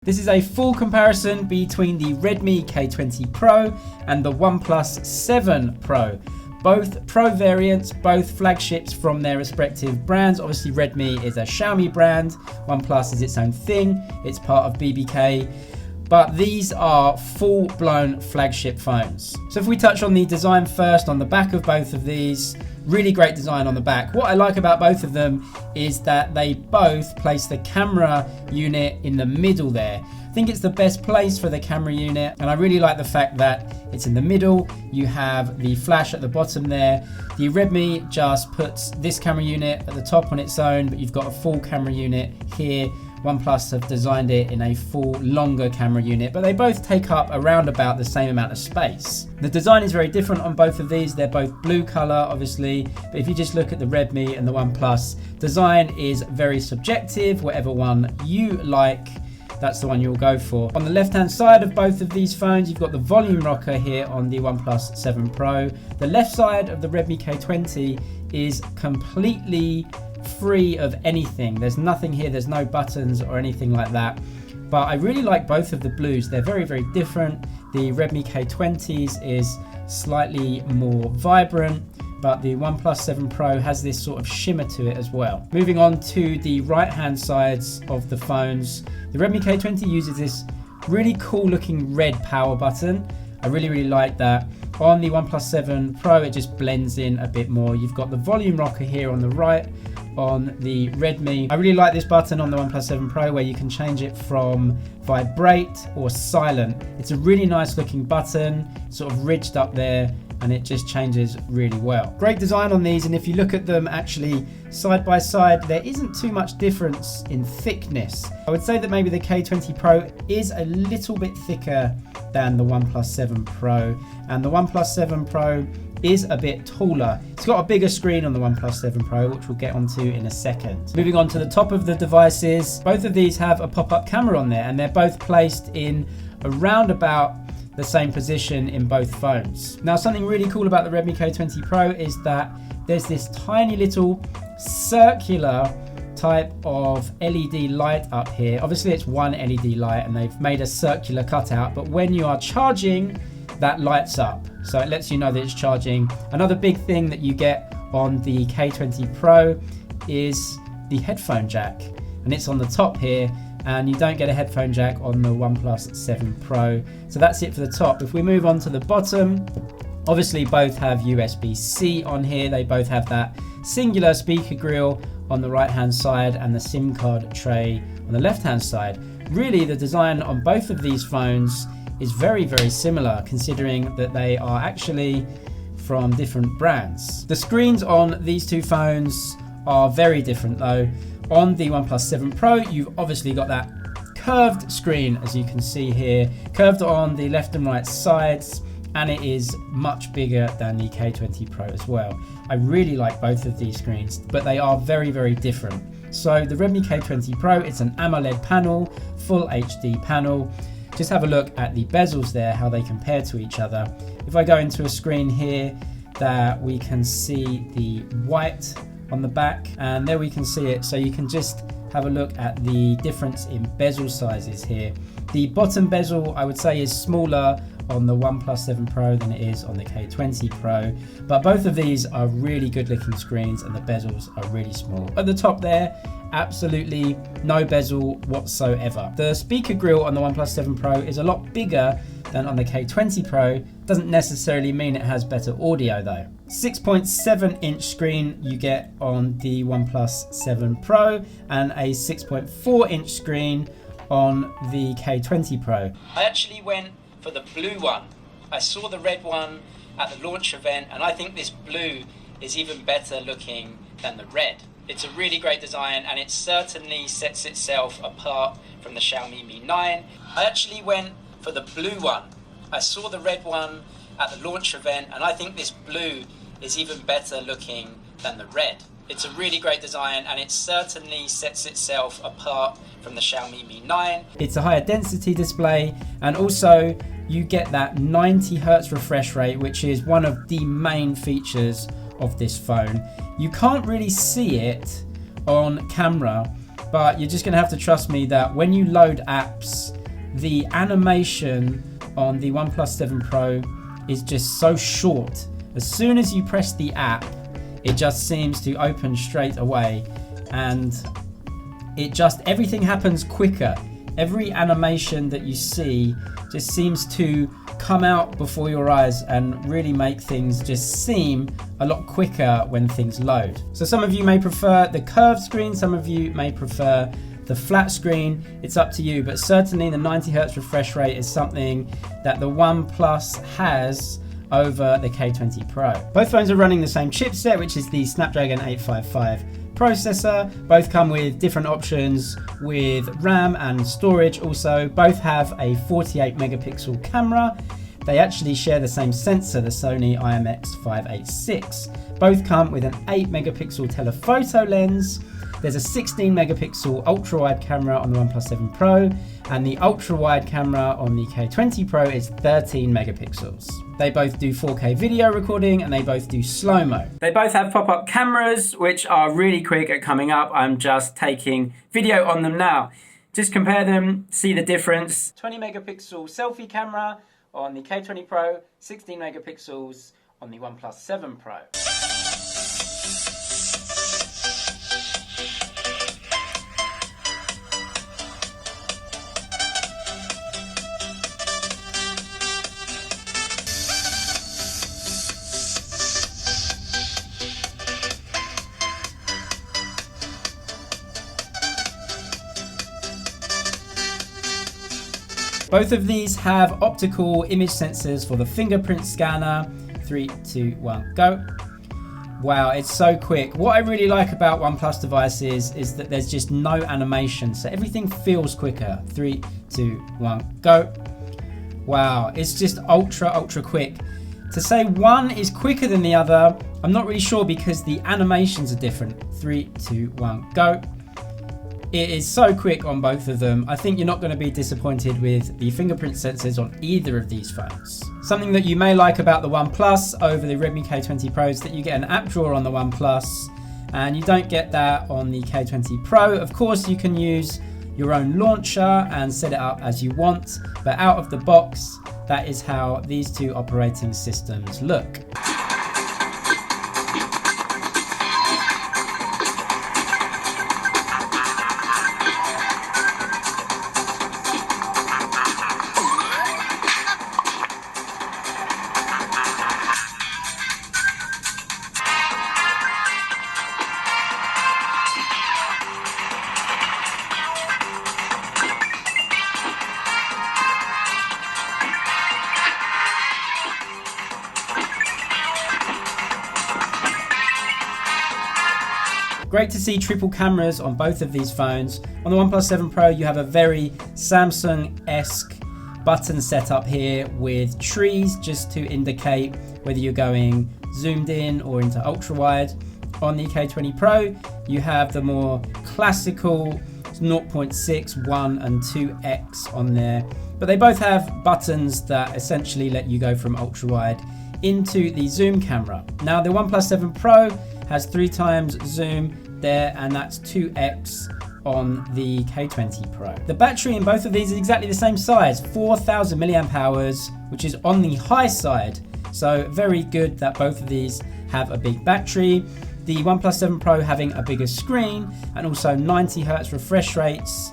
This is a full comparison between the Redmi K20 Pro and the OnePlus 7 Pro. Both Pro variants, both flagships from their respective brands. Obviously Redmi is a Xiaomi brand, OnePlus is its own thing, it's part of BBK. But these are full-blown flagship phones. So if we touch on the design first, on the back of both of these, really great design on the back. What I like about both of them is that they both place the camera unit in the middle there. I think it's the best place for the camera unit, and I really like the fact that it's in the middle. You have the flash at the bottom there. The Redmi just puts this camera unit at the top on its own, but you've got a full camera unit here. OnePlus have designed it in a full longer camera unit, but they both take up around about the same amount of space. The design is very different on both of these. They're both blue color, obviously, but if you just look at the Redmi and the OnePlus, design is very subjective. Whatever one you like, that's the one you'll go for. On the left-hand side of both of these phones, you've got the volume rocker here on the OnePlus 7 Pro. The left side of the Redmi K20 is completely free of anything. There's nothing here, there's no buttons or anything like that. But I really like both of the blues. They're very, very different. The Redmi K20s is slightly more vibrant, but the OnePlus 7 Pro has this sort of shimmer to it as well. Moving on to the right-hand sides of the phones, the Redmi K20 uses this really cool looking red power button. I really, really like that. On the OnePlus 7 Pro, it just blends in a bit more. You've got the volume rocker here on the right on the Redmi. I really like this button on the OnePlus 7 Pro where you can change it from vibrate or silent. It's a really nice looking button, sort of ridged up there, and it just changes really well. Great design on these, and if you look at them actually side by side, there isn't too much difference in thickness. I would say that maybe the K20 Pro is a little bit thicker than the OnePlus 7 Pro, and the OnePlus 7 Pro is a bit taller. It's got a bigger screen on the OnePlus 7 Pro, which we'll get onto in a second. Moving on to the top of the devices, both of these have a pop-up camera on there, and they're both placed in around about the same position in both phones. Now, something really cool about the Redmi K20 Pro is that there's this tiny little circular type of LED light up here. Obviously it's one LED light and they've made a circular cutout, but when you are charging, that lights up. So it lets you know that it's charging. Another big thing that you get on the K20 Pro is the headphone jack, and it's on the top here, and you don't get a headphone jack on the OnePlus 7 Pro. So that's it for the top. If we move on to the bottom, obviously both have USB-C on here. They both have that singular speaker grill on the right hand side and the SIM card tray on the left hand side. Really, the design on both of these phones is very, very similar, considering that they are actually from different brands. The screens on these two phones are very different though. On the OnePlus 7 Pro, you've obviously got that curved screen, as you can see here, curved on the left and right sides, and it is much bigger than the K20 Pro as well. I really like both of these screens, but they are very, very different. So the Redmi K20 Pro, it's an AMOLED panel, full HD panel. Just have a look at the bezels there, how they compare to each other. If I go into a screen here, that we can see the white on the back, and there we can see it. So you can just have a look at the difference in bezel sizes here. The bottom bezel, I would say, is smaller on the OnePlus 7 Pro than it is on the K20 Pro, but both of these are really good looking screens and the bezels are really small. At the top there, absolutely no bezel whatsoever. The speaker grill on the OnePlus 7 Pro is a lot bigger than on the K20 Pro. Doesn't necessarily mean it has better audio though. 6.7 inch screen you get on the OnePlus 7 Pro, and a 6.4 inch screen on the K20 Pro. I actually went for the blue one. I saw the red one at the launch event, and I think this blue is even better looking than the red. It's a really great design, and it certainly sets itself apart from the Xiaomi Mi 9. I actually went for the blue one. I saw the red one at the launch event, and I think this blue is even better looking than the red. It's a really great design, and it certainly sets itself apart from the Xiaomi Mi 9. It's a higher density display, and also you get that 90 Hz refresh rate, which is one of the main features of this phone. You can't really see it on camera, but you're just gonna have to trust me that when you load apps the animation on the OnePlus 7 Pro is just so short. As soon as you press the app, it just seems to open straight away, and everything happens quicker. Every animation that you see just seems to come out before your eyes and really make things just seem a lot quicker when things load. So some of you may prefer the curved screen, some of you may prefer the flat screen. It's up to you, but certainly the 90 Hz refresh rate is something that the OnePlus has over the K20 Pro. Both phones are running the same chipset, which is the Snapdragon 855 processor. Both come with different options with RAM and storage. Also, both have a 48 megapixel camera. They actually share the same sensor, the Sony IMX586. Both come with an 8 megapixel telephoto lens. There's a 16 megapixel ultra-wide camera on the OnePlus 7 Pro, and the ultra-wide camera on the K20 Pro is 13 megapixels. They both do 4K video recording, and they both do slow-mo. They both have pop-up cameras, which are really quick at coming up. I'm just taking video on them now. Just compare them, see the difference. 20 megapixel selfie camera on the K20 Pro, 16 megapixels on the OnePlus 7 Pro. Both of these have optical image sensors for the Fingerprint Scanner. 3, 2, 1, go. Wow, it's so quick. What I really like about OnePlus devices is that there's just no animation, so everything feels quicker. 3, 2, 1, go. Wow, it's just ultra quick. To say one is quicker than the other, I'm not really sure because the animations are different. 3, 2, 1, go. It is so quick on both of them. I think you're not going to be disappointed with the fingerprint sensors on either of these phones. Something that you may like about the OnePlus over the Redmi K20 Pro is that you get an app drawer on the OnePlus, and you don't get that on the K20 Pro. Of course, you can use your own launcher and set it up as you want, but out of the box, that is how these two operating systems look. Great to see triple cameras on both of these phones. On the OnePlus 7 Pro, you have a very Samsung-esque button setup here with trees just to indicate whether you're going zoomed in or into ultra-wide. On the K20 Pro, you have the more classical 0.6, 1 and 2x on there. But they both have buttons that essentially let you go from ultra-wide into the zoom camera. Now the OnePlus 7 Pro has 3 times zoom there, and that's 2x on the K20 Pro. The battery in both of these is exactly the same size, 4,000 milliamp hours, which is on the high side. So very good that both of these have a big battery. The OnePlus 7 Pro having a bigger screen and also 90 Hz refresh rates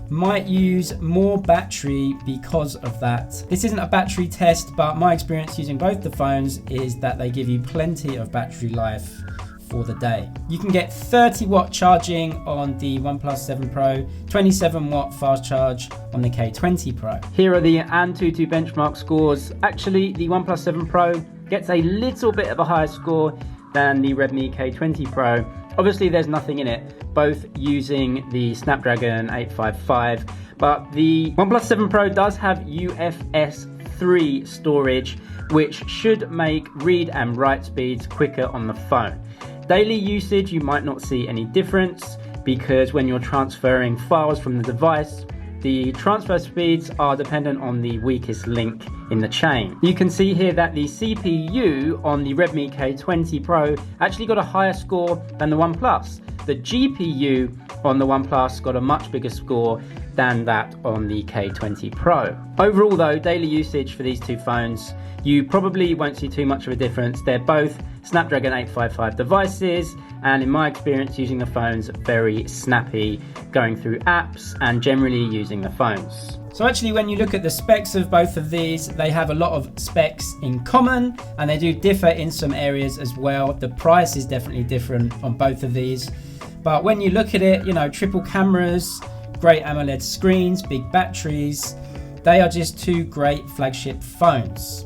might use more battery because of that. This isn't a battery test, but my experience using both the phones is that they give you plenty of battery life for the day. You can get 30 watt charging on the OnePlus 7 Pro, 27 watt fast charge on the K20 Pro. Here are the Antutu benchmark scores. Actually, the OnePlus 7 Pro gets a little bit of a higher score than the Redmi K20 Pro. Obviously, there's nothing in it, both using the Snapdragon 855, but the OnePlus 7 Pro does have UFS 3 storage, which should make read and write speeds quicker on the phone. Daily usage, you might not see any difference because when you're transferring files from the device, the transfer speeds are dependent on the weakest link in the chain. You can see here that the CPU on the Redmi K20 Pro actually got a higher score than the OnePlus. The GPU on the OnePlus got a much bigger score than that on the K20 Pro. Overall though, daily usage for these two phones, you probably won't see too much of a difference. They're both Snapdragon 855 devices, and in my experience using the phones, very snappy going through apps and generally using the phones. So actually when you look at the specs of both of these, they have a lot of specs in common and they do differ in some areas as well. The price is definitely different on both of these. But when you look at it, you know, triple cameras, great AMOLED screens, big batteries, they are just two great flagship phones.